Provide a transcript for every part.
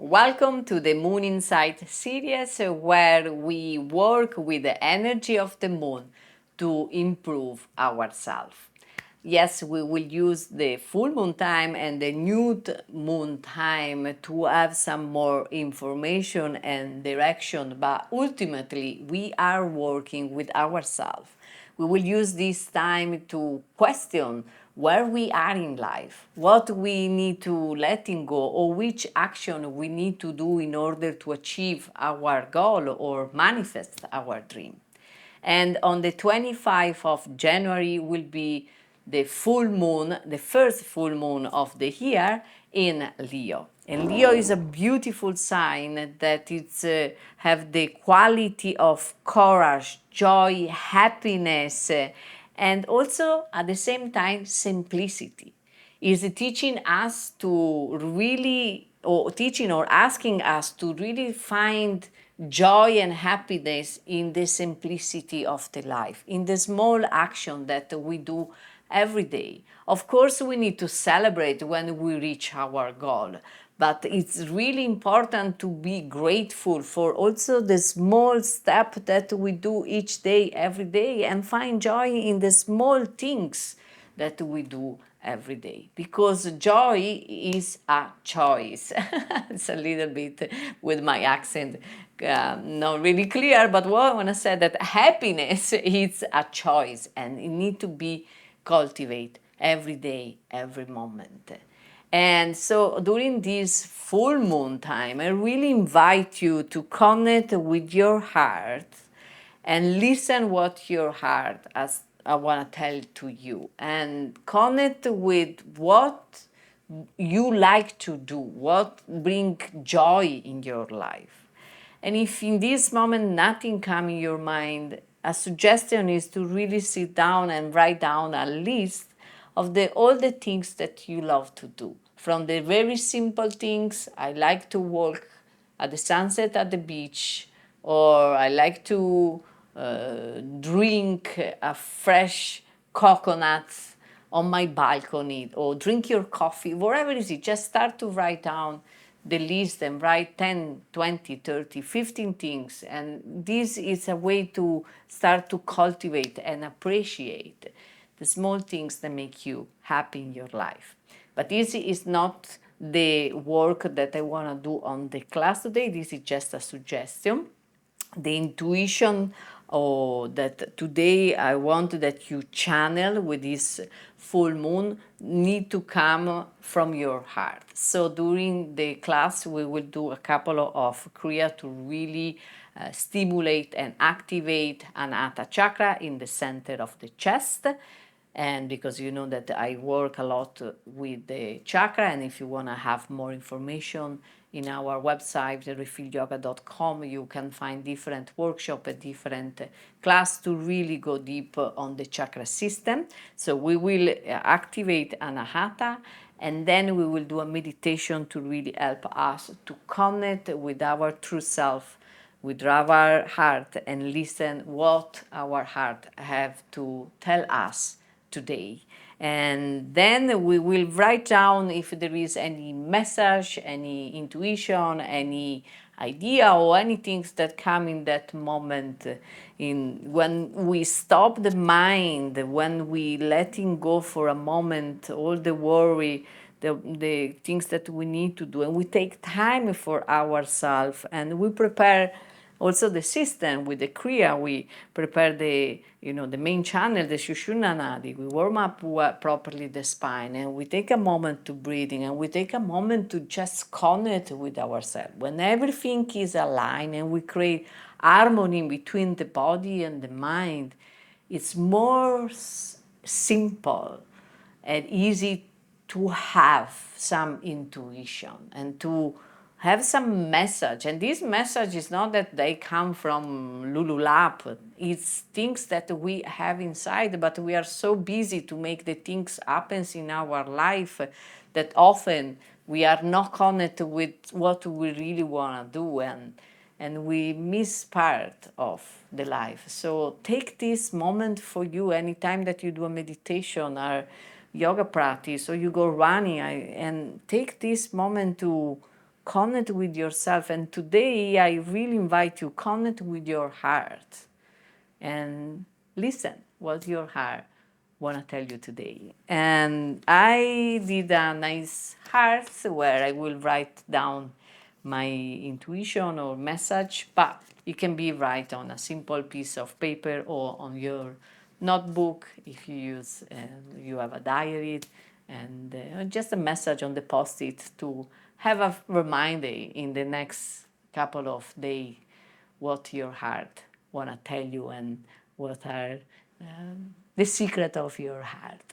Welcome to the Moon Insight series where we work with the energy of the moon to improve ourselves. Yes, we will use the full moon time and the new moon time to have some more information and direction, but ultimately we are working with ourselves. We will use this time to question where we are in life, what we need to letting go, or which action we need to do in order to achieve our goal or manifest our dream. And on the 25th of January will be the full moon, the first full moon of the year in Leo. And Leo is a beautiful sign that it's have the quality of courage, joy, happiness, and also at the same time simplicity. Is teaching us to really, or teaching or asking us to really find joy and happiness in the simplicity of the life, in the small action that we do every day. Of course, we need to celebrate when we reach our goal, but it's really important to be grateful for also the small step that we do each day, every day, and find joy in the small things that we do every day, because joy is a choice. It's a little bit with my accent not really clear, but what I want to say that happiness is a choice and it need to be cultivate every day, every moment. And so during this full moon time, I really invite you to connect with your heart and listen what your heart has I want to tell to you, and connect with what you like to do, what bring joy in your life. And if in this moment nothing comes in your mind, a suggestion is to really sit down and write down a list of all the things that you love to do. From the very simple things, I like to walk at the sunset at the beach, or I like to drink a fresh coconut on my balcony, or drink your coffee, whatever it is. Just start to write down the list and write 10, 20, 30, 15 things. And this is a way to start to cultivate and appreciate the small things that make you happy in your life. But this is not the work that I want to do on the class today. This is just a suggestion. The intuition that today I want that you channel with this full moon need to come from your heart. So during the class we will do a couple of Kriya to really stimulate and activate Anahata chakra in the center of the chest. And because you know that I work a lot with the chakra, and if you want to have more information in our website, refeelyoga.com, you can find different workshops and different class to really go deep on the chakra system. So we will activate Anahata, and then we will do a meditation to really help us to connect with our true self, with our heart, and listen what our heart have to tell us today. And then we will write down if there is any message, any intuition, any idea, or anything that come in that moment, in when we stop the mind, when we letting go for a moment all the worry, the things that we need to do, and we take time for ourselves, and we prepare also the system with the Kriya. We prepare the main channel, the Shushuna Nadi. We warm up properly the spine, and we take a moment to breathing, and we take a moment to just connect with ourselves. When everything is aligned and we create harmony between the body and the mind, it's more simple and easy to have some intuition and to have some message. And this message is not that they come from Lululap. It's things that we have inside, but we are so busy to make the things happen in our life that often we are not connected with what we really want to do, and we miss part of the life. So take this moment for you anytime that you do a meditation or yoga practice, or you go running, and take this moment to connect with yourself. And today I really invite you, connect with your heart and listen what your heart want to tell you today. And I did a nice heart where I will write down my intuition or message, but it can be write on a simple piece of paper or on your notebook if you use you have a diary, and just a message on the post-it to have a reminder in the next couple of days what your heart want to tell you and what are the secret of your heart.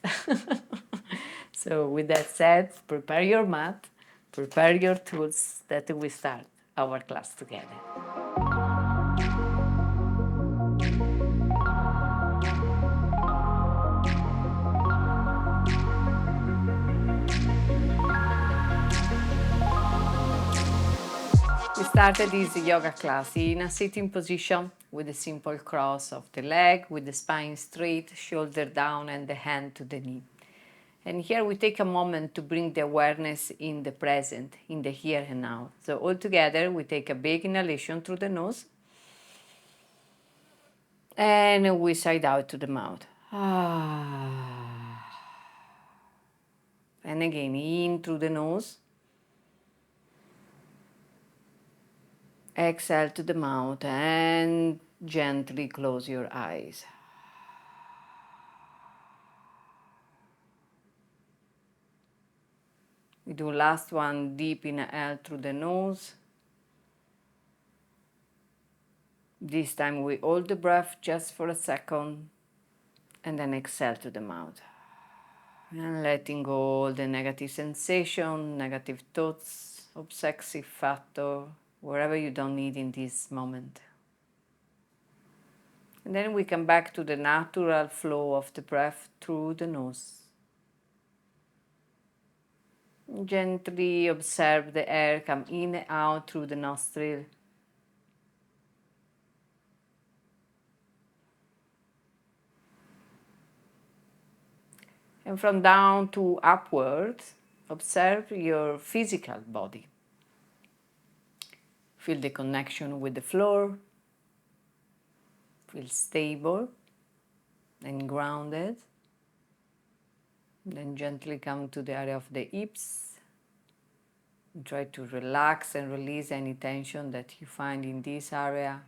So with that said, prepare your mat, prepare your tools that we start our class together. We started this yoga class in a sitting position with a simple cross of the leg, with the spine straight, shoulder down, and the hand to the knee. And here we take a moment to bring the awareness in the present, in the here and now. So all together we take a big inhalation through the nose and we sigh out to the mouth. And again, in through the nose. Exhale to the mouth and gently close your eyes. We do last one, deep inhale through the nose. This time we hold the breath just for a second and then exhale to the mouth. And letting go all the negative sensation, negative thoughts, obsessive factor, wherever you don't need in this moment. And then we come back to the natural flow of the breath through the nose. Gently observe the air come in and out through the nostril. And from down to upward, observe your physical body. Feel the connection with the floor. Feel stable and grounded. Then gently come to the area of the hips. And try to relax and release any tension that you find in this area,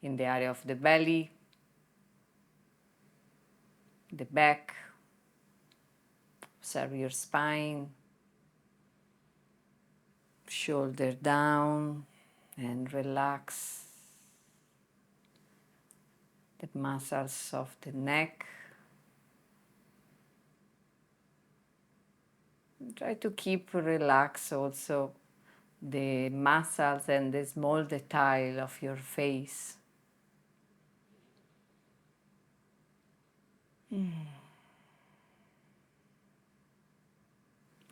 in the area of the belly, the back. Observe your spine, shoulder down, and relax the muscles of the neck. Try to keep relaxed also the muscles and the small detail of your face.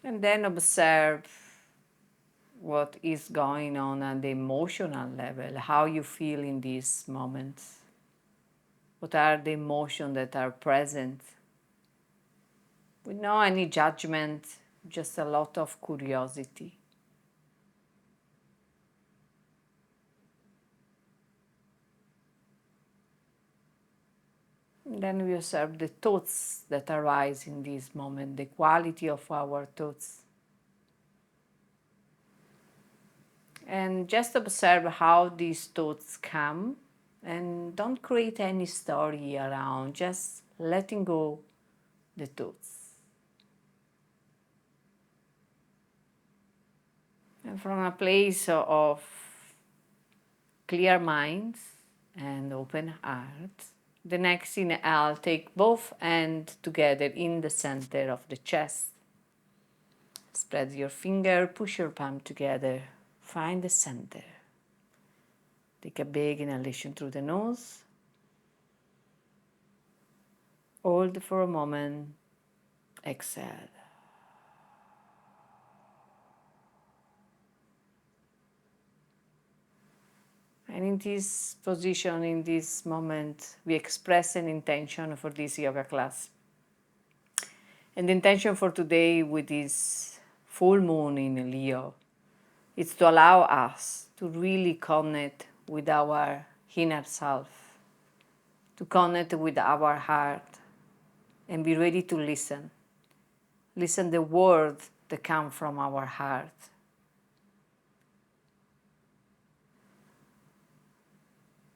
And then observe what is going on at the emotional level, how you feel in these moments. What are the emotions that are present? With no any judgment, just a lot of curiosity. And then we observe the thoughts that arise in this moment, the quality of our thoughts. And just observe how these thoughts come and don't create any story around, just letting go the thoughts. And from a place of clear minds and open heart, the next inhale, take both hands together in the center of the chest. Spread your finger, push your palm together, find the center. Take a big inhalation through the nose. Hold for a moment, exhale. And in this position, in this moment, we express an intention for this yoga class. And the intention for today with this full moon in Leo It's to allow us to really connect with our inner self, to connect with our heart, and be ready to listen. Listen the words that come from our heart.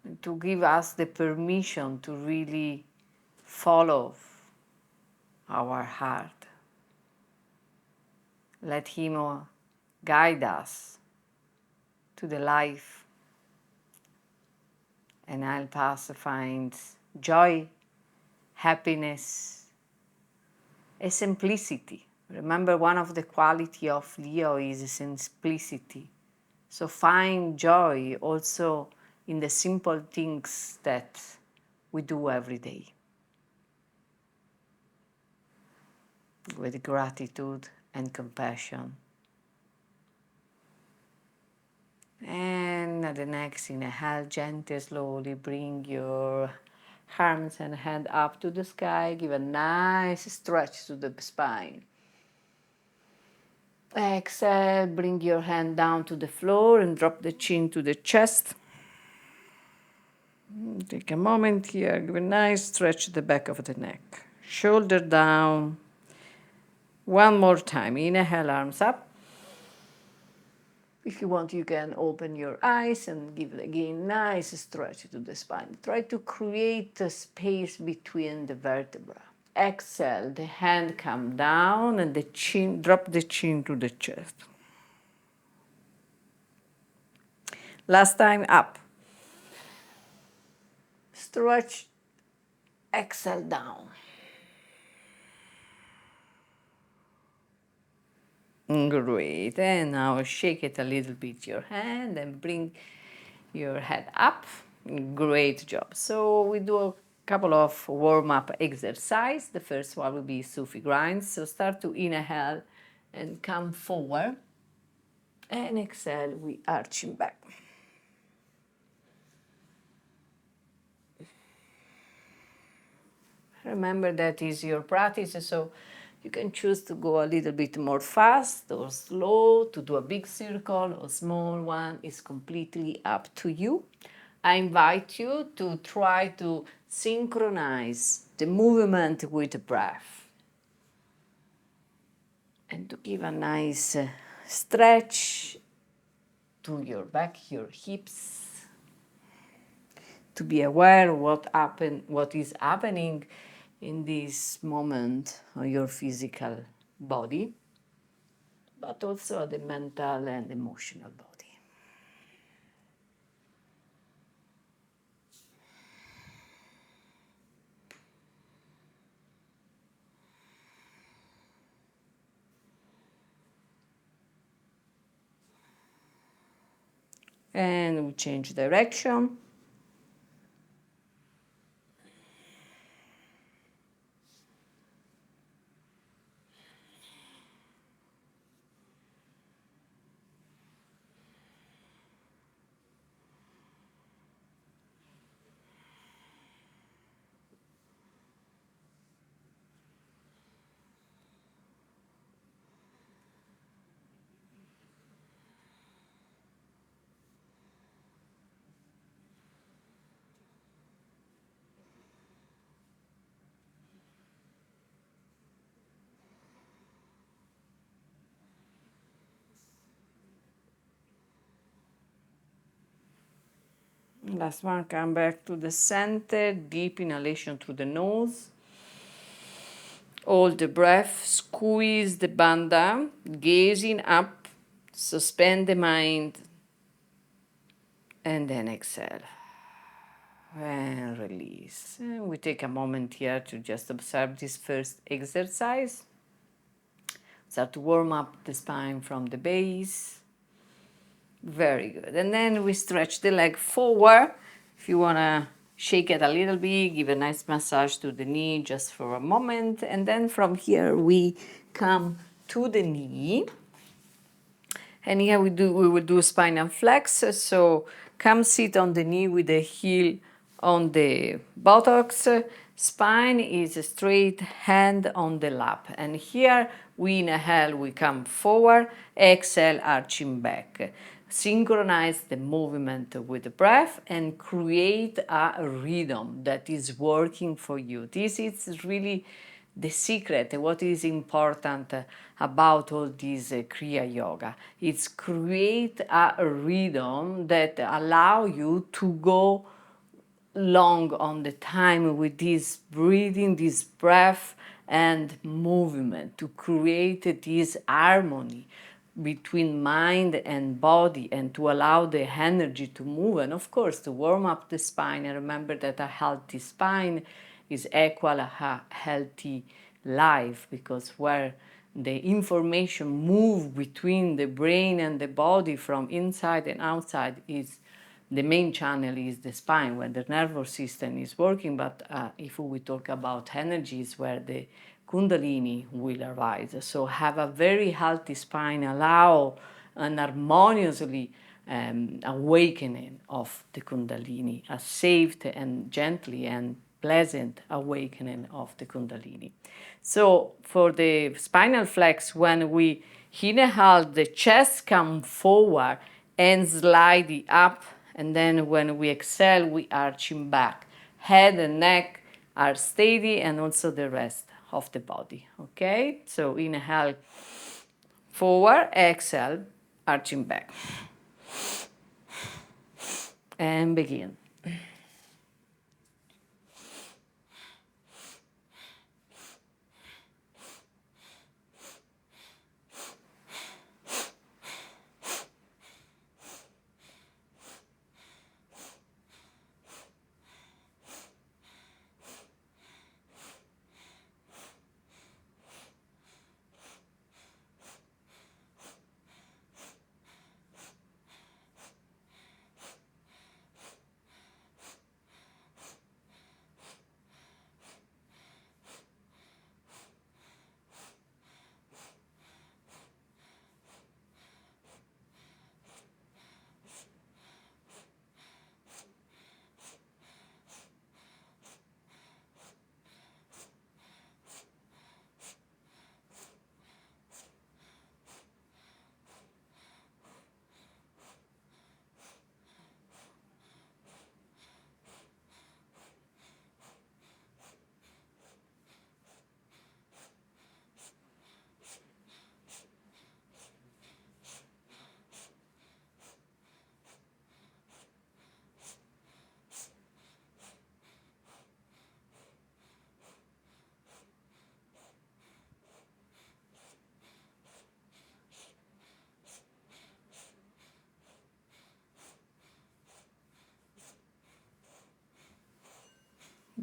And to give us the permission to really follow our heart. Let Him guide us to the life and help us find joy, happiness, and simplicity. Remember, one of the qualities of Leo is simplicity. So find joy also in the simple things that we do every day. With gratitude and compassion. And at the next inhale, gently, slowly bring your arms and hand up to the sky. Give a nice stretch to the spine. Exhale, bring your hand down to the floor and drop the chin to the chest. Take a moment here, give a nice stretch to the back of the neck. Shoulder down. One more time. Inhale, arms up. If you want, you can open your eyes and give again nice stretch to the spine. Try to create a space between the vertebrae. Exhale, the hand come down and the chin, drop the chin to the chest. Last time, up. Stretch, exhale down. Great, and now shake it a little bit, your hand, and bring your head up. Great job. So we do a couple of warm-up exercise. The first one will be Sufi grinds. So start to inhale and come forward. And exhale, we arching back. Remember that is your practice, so you can choose to go a little bit more fast or slow, to do a big circle or small one. It's completely up to you. I invite you to try to synchronize the movement with the breath and to give a nice stretch to your back, your hips, to be aware of what is happening in this moment on your physical body, but also the mental and emotional body. And we change direction. Last one, come back to the center, deep inhalation through the nose. Hold the breath, squeeze the bandha, gazing up, suspend the mind, and then exhale. And release. And we take a moment here to just observe this first exercise. Start to warm up the spine from the base. Very good. And then we stretch the leg forward. If you want to shake it a little bit, give a nice massage to the knee just for a moment. And then from here we come to the knee. And here we will do spinal flex. So come sit on the knee with the heel on the buttocks. Spine is straight, hand on the lap. And here We inhale, we come forward, exhale, arching back. Synchronize the movement with the breath and create a rhythm that is working for you. This is really the secret, what is important about all this Kriya Yoga. It's create a rhythm that allow you to go long on the time with this breathing, this breath and movement to create this harmony between mind and body and to allow the energy to move and of course to warm up the spine. And remember that a healthy spine is equal a healthy life, because where the information move between the brain and the body from inside and outside is the main channel is the spine when the nervous system is working. But if we talk about energies where the Kundalini will arise, so have a very healthy spine, allow an harmoniously awakening of the Kundalini, a safe and gently and pleasant awakening of the Kundalini. So for the spinal flex, when we inhale, the chest comes forward and slide it up, and then when we exhale, we arching back. Head and neck are steady, and also the rest of the body. Okay? So inhale forward, exhale, arching back. And begin.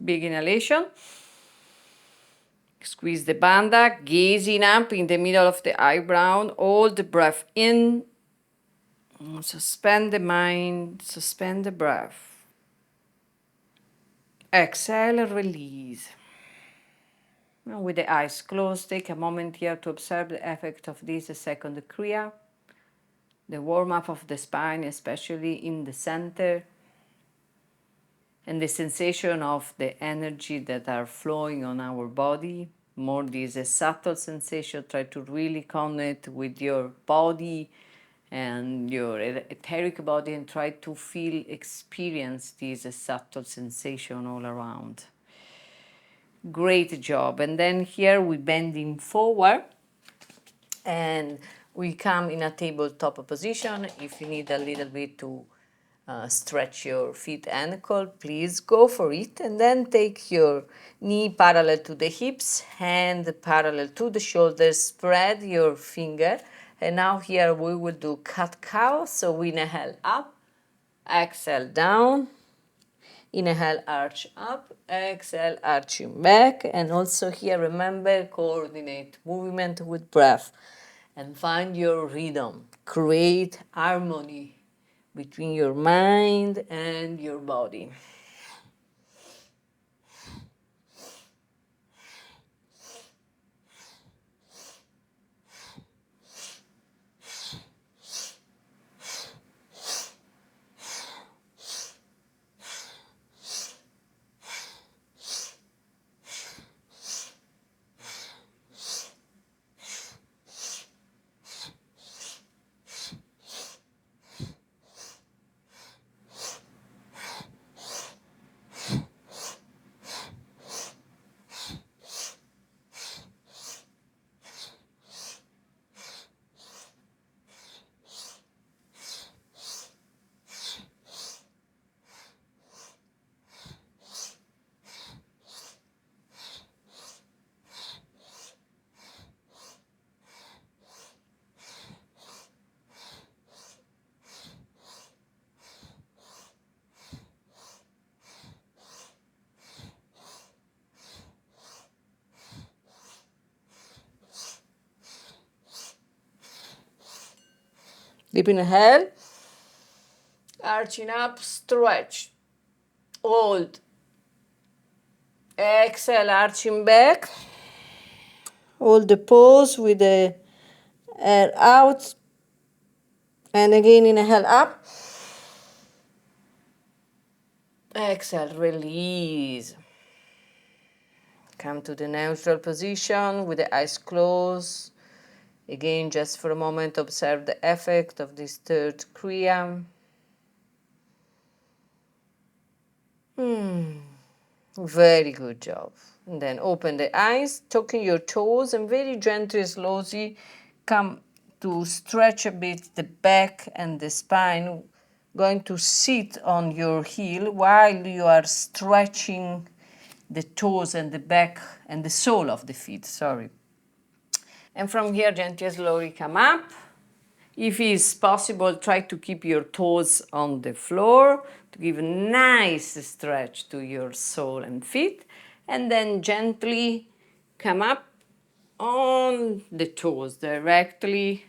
Big inhalation. Squeeze the bandha, gazing up in the middle of the eyebrow. Hold the breath in. Suspend the mind, suspend the breath. Exhale, release. Now with the eyes closed, take a moment here to observe the effect of this second Kriya. The warm-up of the spine, especially in the center, and the sensation of the energy that are flowing on our body. More this a subtle sensation. Try to really connect with your body and your etheric body and try to feel, experience this subtle sensation all around. Great job. And then here we bending forward and we come in a tabletop position. If you need a little bit to stretch your feet ankle, please go for it. And then take your knee parallel to the hips, hand parallel to the shoulders, spread your finger. And now here we will do cat cow. So we inhale up, exhale down, inhale arch up, exhale arching back. And also here remember, coordinate movement with breath and find your rhythm. Create harmony between your mind and your body. Deep inhale. Arching up, stretch. Hold. Exhale, arching back. Hold the pose with the air out. And again, inhale up. Exhale, release. Come to the neutral position with the eyes closed. Again, just for a moment, observe the effect of this third Kriya. Very good job. And then open the eyes, tucking your toes, and very gently, slowly come to stretch a bit the back and the spine. Going to sit on your heel while you are stretching the toes and the back and the sole of the feet, sorry. And from here, gently, slowly come up. If it's possible, try to keep your toes on the floor to give a nice stretch to your sole and feet. And then gently come up on the toes directly.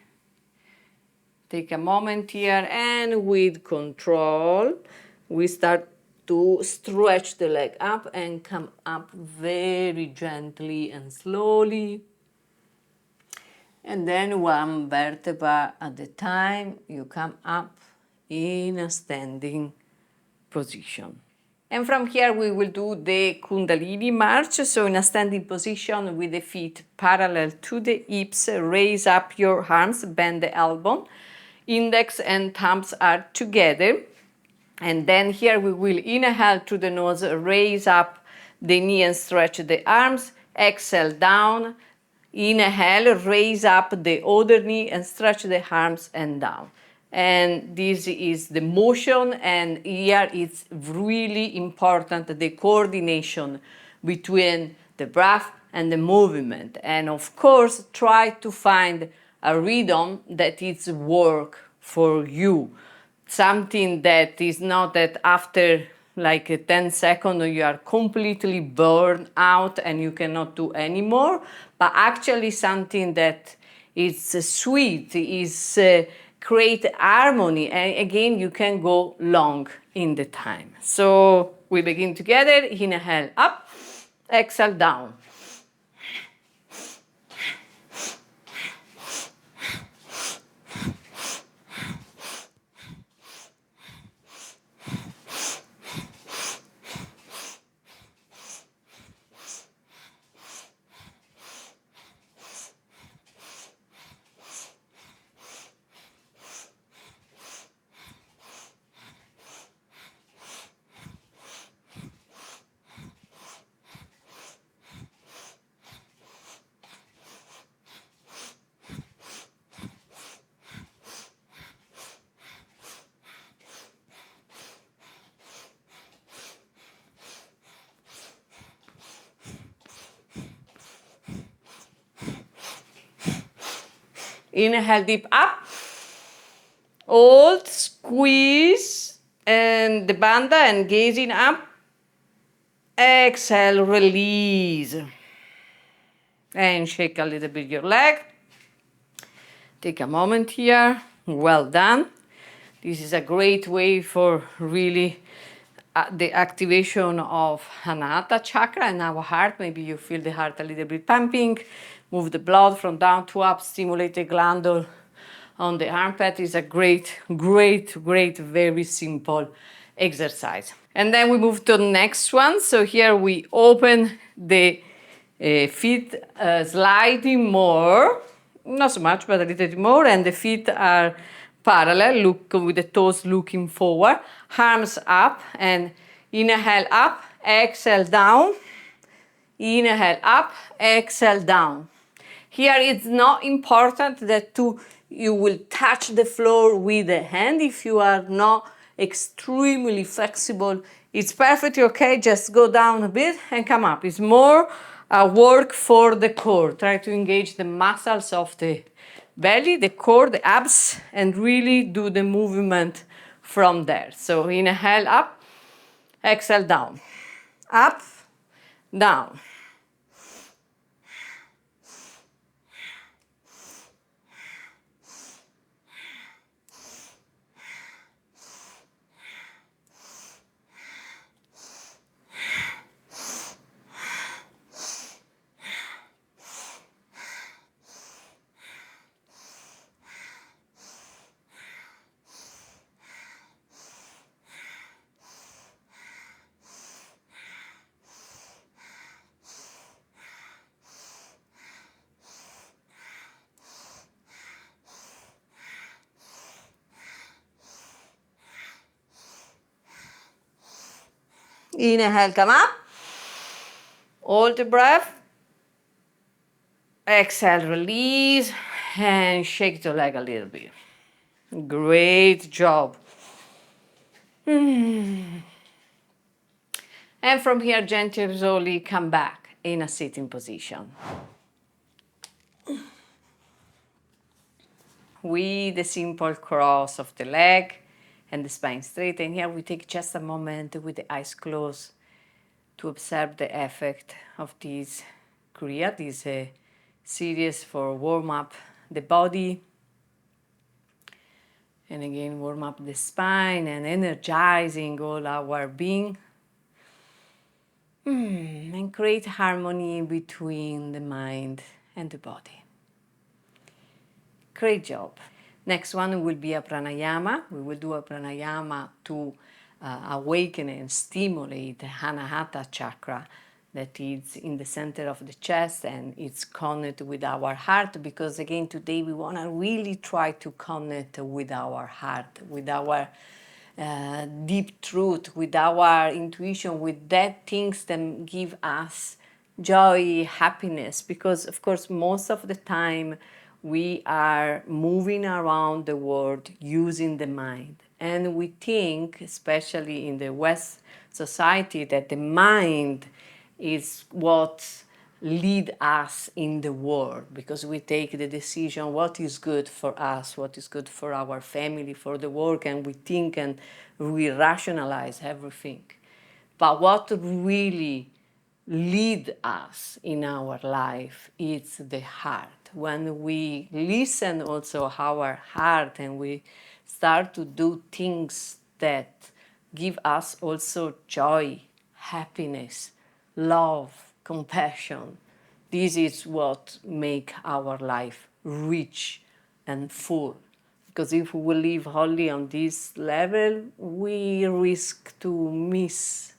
Take a moment here, and with control, we start to stretch the leg up and come up very gently and slowly. And then one vertebra at a time, you come up in a standing position. And from here we will do the Kundalini march. So in a standing position with the feet parallel to the hips, raise up your arms, bend the elbow. Index and thumbs are together. And then here we will inhale through the nose, raise up the knee and stretch the arms. Exhale down. Inhale, raise up the other knee and stretch the arms and down. And this is the motion, and here it's really important, the coordination between the breath and the movement. And of course, try to find a rhythm that is work for you. Something that is not that after like 10 seconds you are completely burned out and you cannot do anymore, but actually something that is sweet, is create harmony, and again you can go long in the time. So we begin together. Inhale up, exhale down. Inhale deep up, hold, squeeze, and the bandha and gazing up. Exhale, release. And shake a little bit your leg. Take a moment here. Well done. This is a great way for really the activation of Anahata chakra and our heart. Maybe you feel the heart a little bit pumping. Move the blood from down to up, stimulate the gland on the armpit. Is a great, very simple exercise. And then we move to the next one. So here we open the feet sliding more, not so much, but a little bit more, and the feet are parallel, look with the toes looking forward, arms up, and inhale up, exhale down, inhale up, exhale down. Here it's not important that you will touch the floor with the hand. If you are not extremely flexible, it's perfectly okay. Just go down a bit and come up. It's more work for the core. Try to engage the muscles of the belly, the core, the abs, and really do the movement from there. So inhale up, exhale down, up, down. Inhale, come up. Hold the breath. Exhale, release. And shake the leg a little bit. Great job. And from here, gently, slowly come back in a sitting position. With the simple cross of the leg and the spine straight. And here we take just a moment with the eyes closed to observe the effect of this Kriya, this series for warm up the body. And again, warm up the spine and energizing all our being. And create harmony between the mind and the body. Great job. Next one will be a pranayama. We will do a pranayama to awaken and stimulate the Anahata chakra that is in the center of the chest and it's connected with our heart, because again today we want to really try to connect with our heart, with our deep truth, with our intuition, with that things that give us joy, happiness, because of course most of the time we are moving around the world using the mind, and we think, especially in the West society, that the mind is what lead us in the world, because we take the decision what is good for us, what is good for our family, for the work, and we think and we rationalize everything. But what really lead us in our life is the heart. When we listen also our heart and we start to do things that give us also joy, happiness, love, compassion, this is what make our life rich and full. Because if we live only on this level, we risk to miss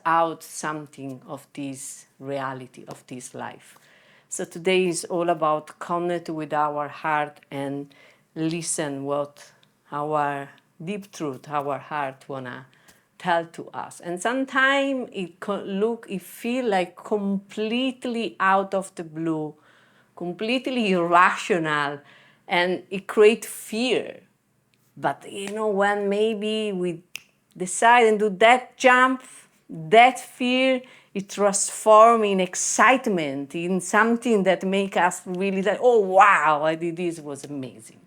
out something of this reality, of this life. So today is all about connect with our heart and listen what our deep truth, our heart wanna tell to us. And sometimes it feel like completely out of the blue, completely irrational, and it create fear. But when maybe we decide and do that jump, that fear, it transforms in excitement, in something that make us really like, oh wow, I did this, was amazing.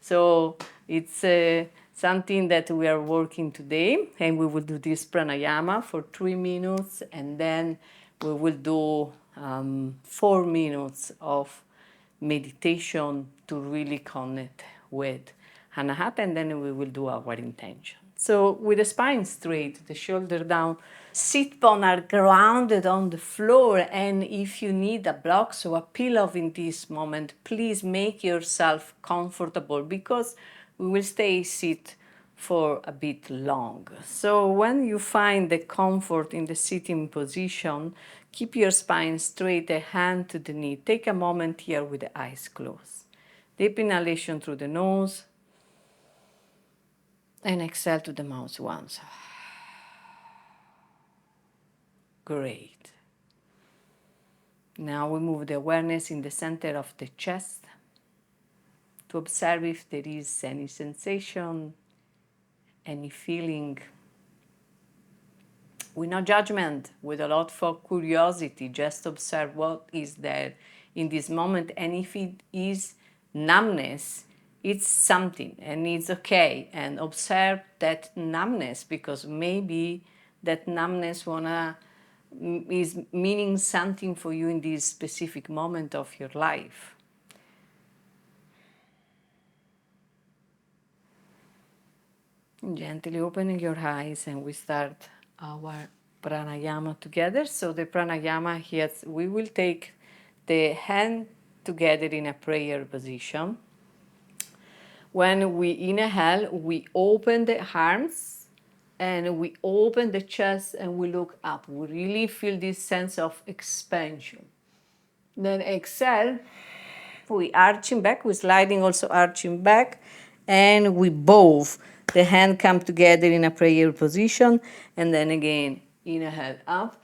So it's something that we are working today, and we will do this pranayama for 3 minutes, and then we will do 4 minutes of meditation to really connect with Anahata, and then we will do our intention. So with the spine straight, the shoulder down, sit bones are grounded on the floor, and if you need a block, so a pillow in this moment, please make yourself comfortable, because we will stay sit for a bit long. So when you find the comfort in the sitting position, keep your spine straight, a hand to the knee. Take a moment here with the eyes closed. Deep inhalation through the nose, and exhale to the mouth once. Great. Now we move the awareness in the center of the chest to observe if there is any sensation, any feeling. With no judgment, with a lot of curiosity, just observe what is there in this moment. And if it is numbness, it's something and it's okay. And observe that numbness, because maybe that numbness is meaning something for you in this specific moment of your life. Gently opening your eyes, and we start our pranayama together. So the pranayama here, we will take the hand together in a prayer position. When we inhale, we open the arms and we open the chest and we look up. We really feel this sense of expansion. Then exhale, we arching back, we sliding also arching back, and we bow The hand come together in a prayer position, and then again, inhale up,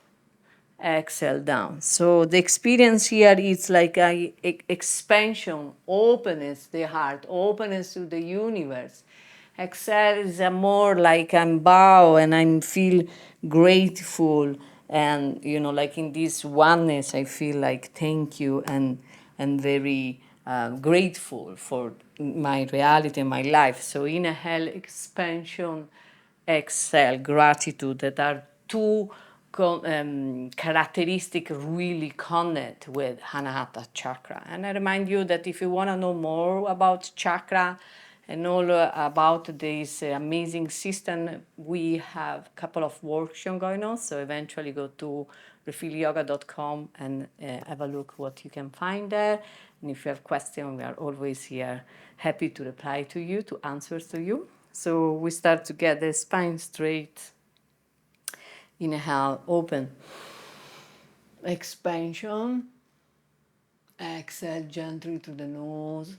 exhale down. So the experience here is like a expansion, openness the heart, openness to the universe. Exhale is a more like I'm bow and I feel grateful, and like in this oneness I feel like thank you and very grateful for my reality and my life. So inhale expansion, exhale gratitude, that are two characteristic really connect with Anahata chakra. And I remind you that if you want to know more about chakra and all about this amazing system, we have a couple of workshops going on. So eventually go to refeelyoga.com and have a look what you can find there. And if you have questions, we are always here, happy to reply to you, to answer to you. So we start together, spine straight, inhale, open, expansion, exhale gently to the nose,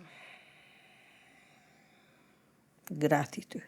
gratitude.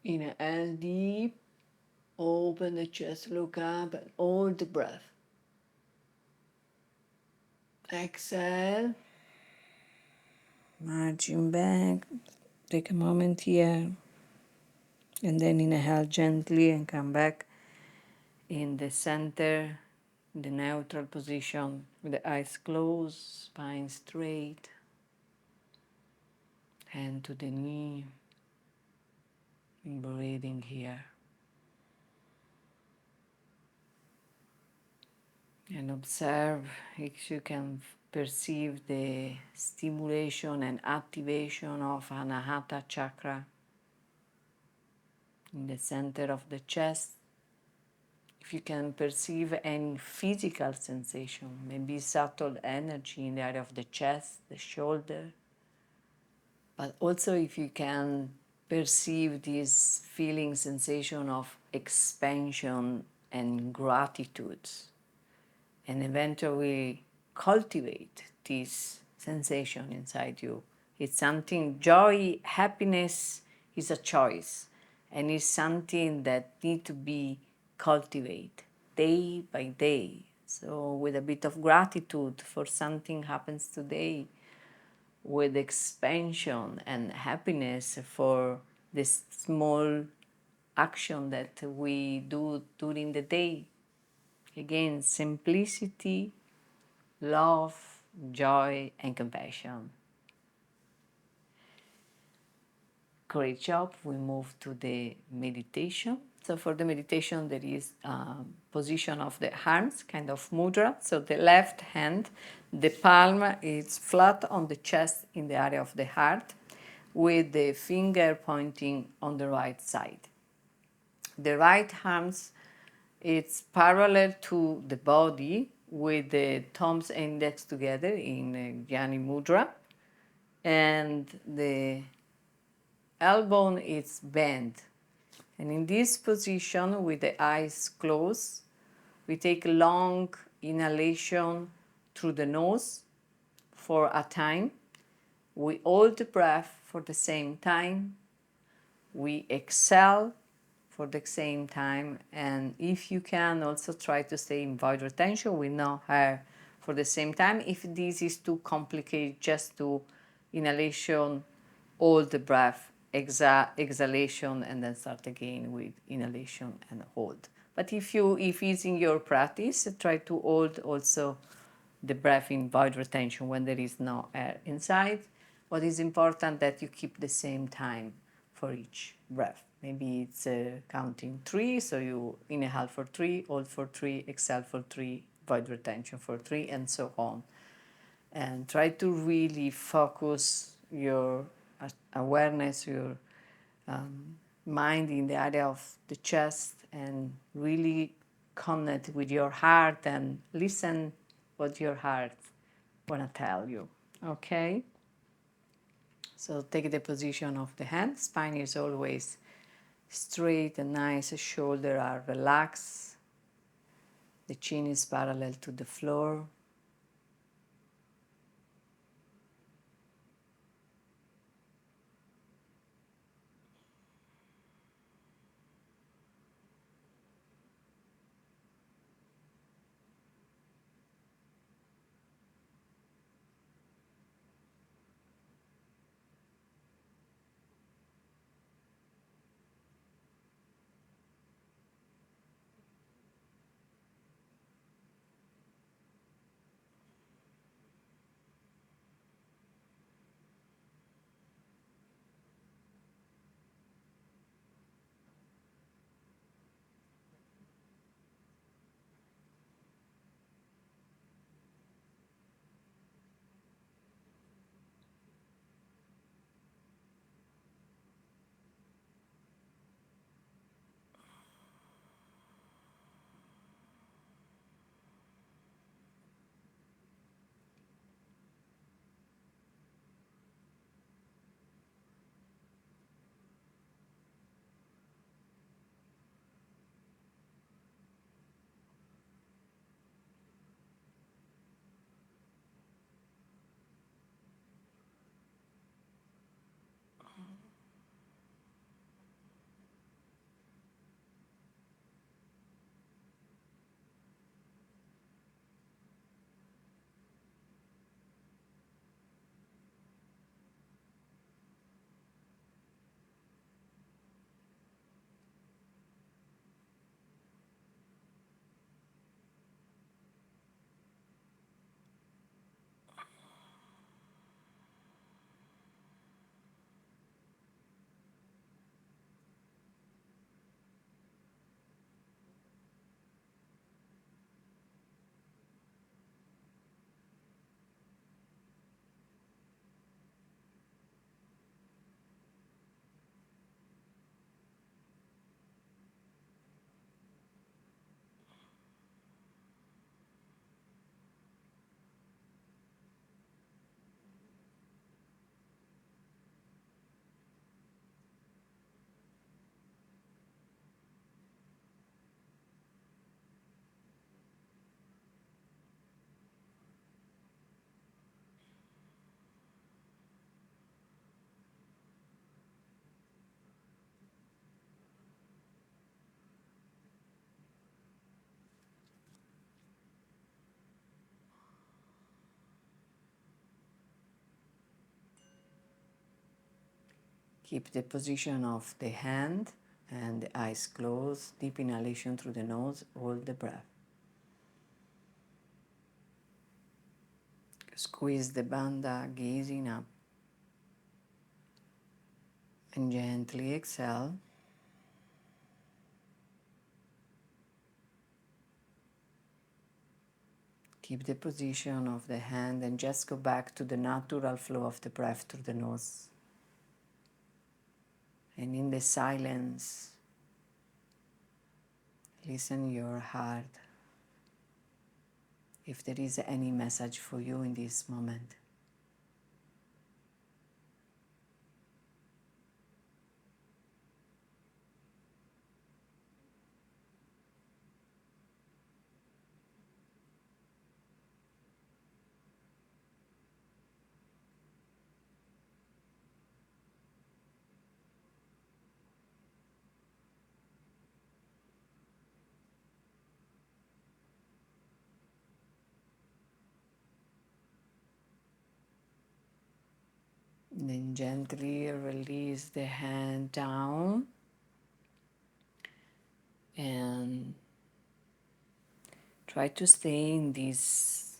Inhale deep, open the chest, look up, and hold the breath. Exhale, marching back. Take a moment here, and then inhale gently and come back in the center, in the neutral position, with the eyes closed, spine straight, hand to the knee, breathing here. And observe if you can perceive the stimulation and activation of Anahata chakra in the center of the chest, If you can perceive any physical sensation, maybe subtle energy in the area of the chest, the shoulder, but also if you can perceive this feeling, sensation of expansion and gratitude, and eventually cultivate this sensation inside you. It's something, joy, happiness is a choice, and it's something that need to be cultivated day by day. So with a bit of gratitude for something happens today, with expansion and happiness for this small action that we do during the day. Again, simplicity, love, joy, and compassion. Great job. We move to the meditation. So for the meditation, there is a position of the arms, kind of mudra. So the left hand, the palm is flat on the chest in the area of the heart, with the finger pointing on the right side. The right arms, it's parallel to the body, with the thumbs and index together in Jnani Mudra, and the elbow is bent. And in this position, with the eyes closed, we take long inhalation through the nose for a time. We hold the breath for the same time. We exhale for the same time, and if you can, also try to stay in void retention with no air for the same time. If this is too complicated, just do inhalation, hold the breath, exhalation, and then start again with inhalation and hold. But if it's in your practice, try to hold also the breath in void retention when there is no air inside. What is important that you keep the same time for each breath. Maybe it's counting 3, so you inhale for 3, hold for 3, exhale for 3, void retention for 3, and so on. And try to really focus your awareness, your mind in the area of the chest, and really connect with your heart and listen what your heart want to tell you. Okay? So take the position of the hand. Spine is always straight and nice. Shoulders are relaxed. The chin is parallel to the floor. Keep the position of the hand and the eyes closed. Deep inhalation through the nose. Hold the breath. Squeeze the bandha, gazing up. And gently exhale. Keep the position of the hand and just go back to the natural flow of the breath through the nose. And in the silence, listen your heart if there is any message for you in this moment. Then gently release the hand down and try to stay in this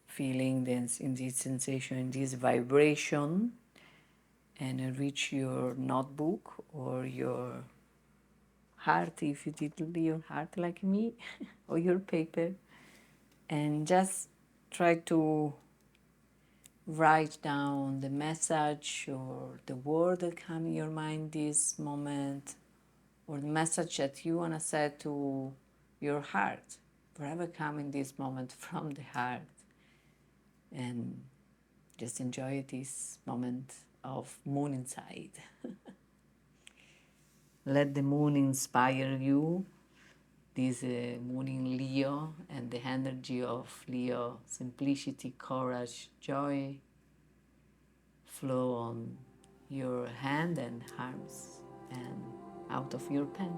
feeling, in this sensation, in this vibration, and reach your notebook or your heart if you did your heart like me, or your paper, and just try to write down the message or the word that come in your mind this moment, or the message that you want to say to your heart, whatever come in this moment from the heart, and just enjoy this moment of moon inside. Let the moon inspire you, this moon in Leo, and the energy of Leo, simplicity, courage, joy, flow on your hand and arms and out of your pen.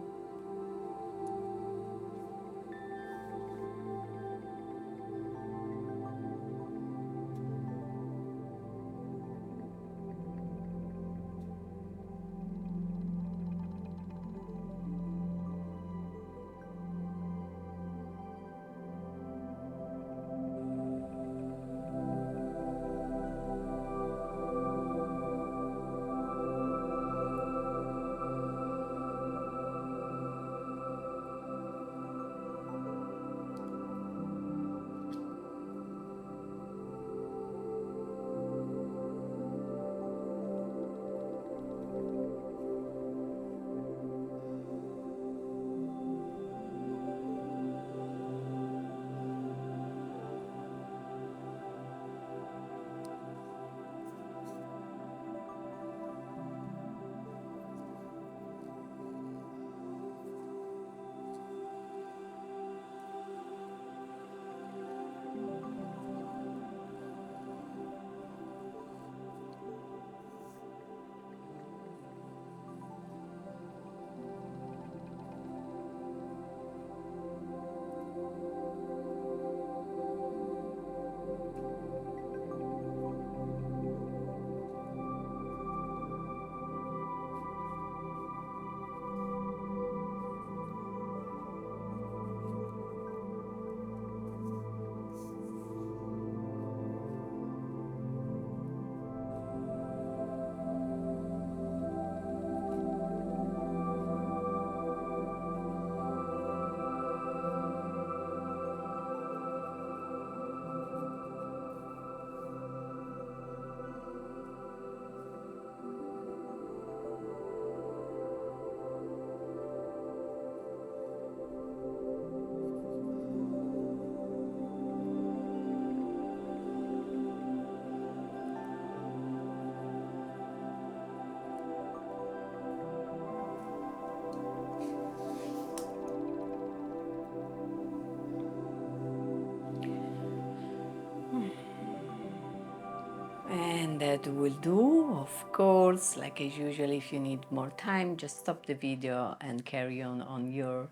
And that will do, of course. Like as usual, if you need more time, just stop the video and carry on your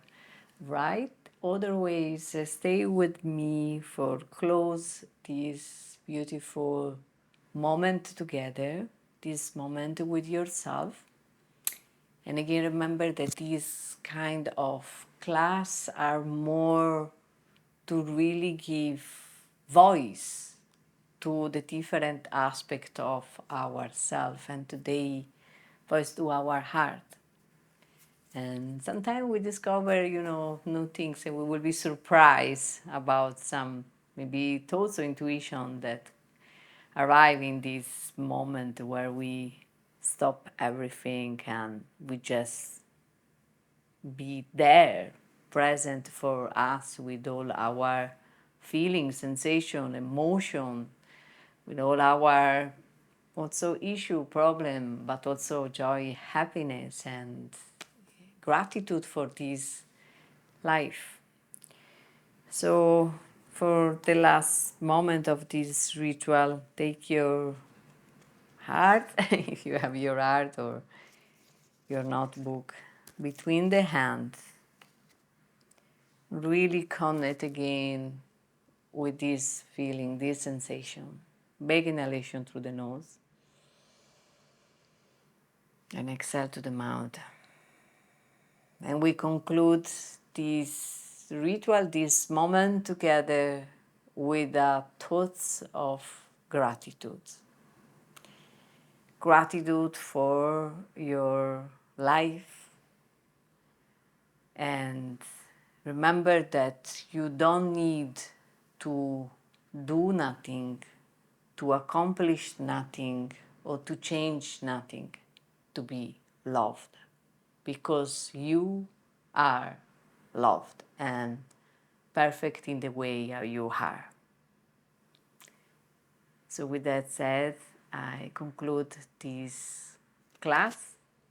right. Otherwise, stay with me for close this beautiful moment together, this moment with yourself. And again, remember that these kind of class are more to really give voice to the different aspect of ourself, and today voice to our heart. And sometimes we discover, new things, and we will be surprised about some maybe thoughts or intuition that arrive in this moment where we stop everything and we just be there, present for us with all our feelings, sensation, emotion, with all our also issue, problem, but also joy, happiness, and gratitude for this life. So, for the last moment of this ritual, take your heart, if you have your heart or your notebook, between the hands. Really connect again with this feeling, this sensation. Big inhalation through the nose and exhale to the mouth. And we conclude this ritual, this moment together with thoughts of gratitude. Gratitude for your life, and remember that you don't need to do nothing, to accomplish nothing, or to change nothing to be loved, because you are loved and perfect in the way you are. So with that said, I conclude this class,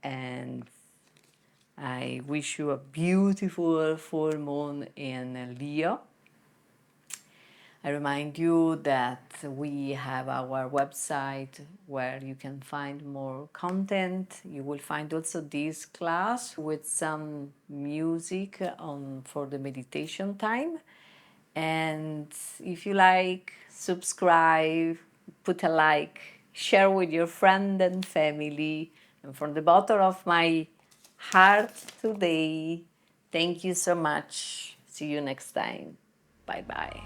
and I wish you a beautiful full moon in Leo. I remind you that we have our website where you can find more content. You will find also this class with some music for the meditation time. And if you like, subscribe, put a like, share with your friend and family. And from the bottom of my heart today, thank you so much. See you next time. Bye bye.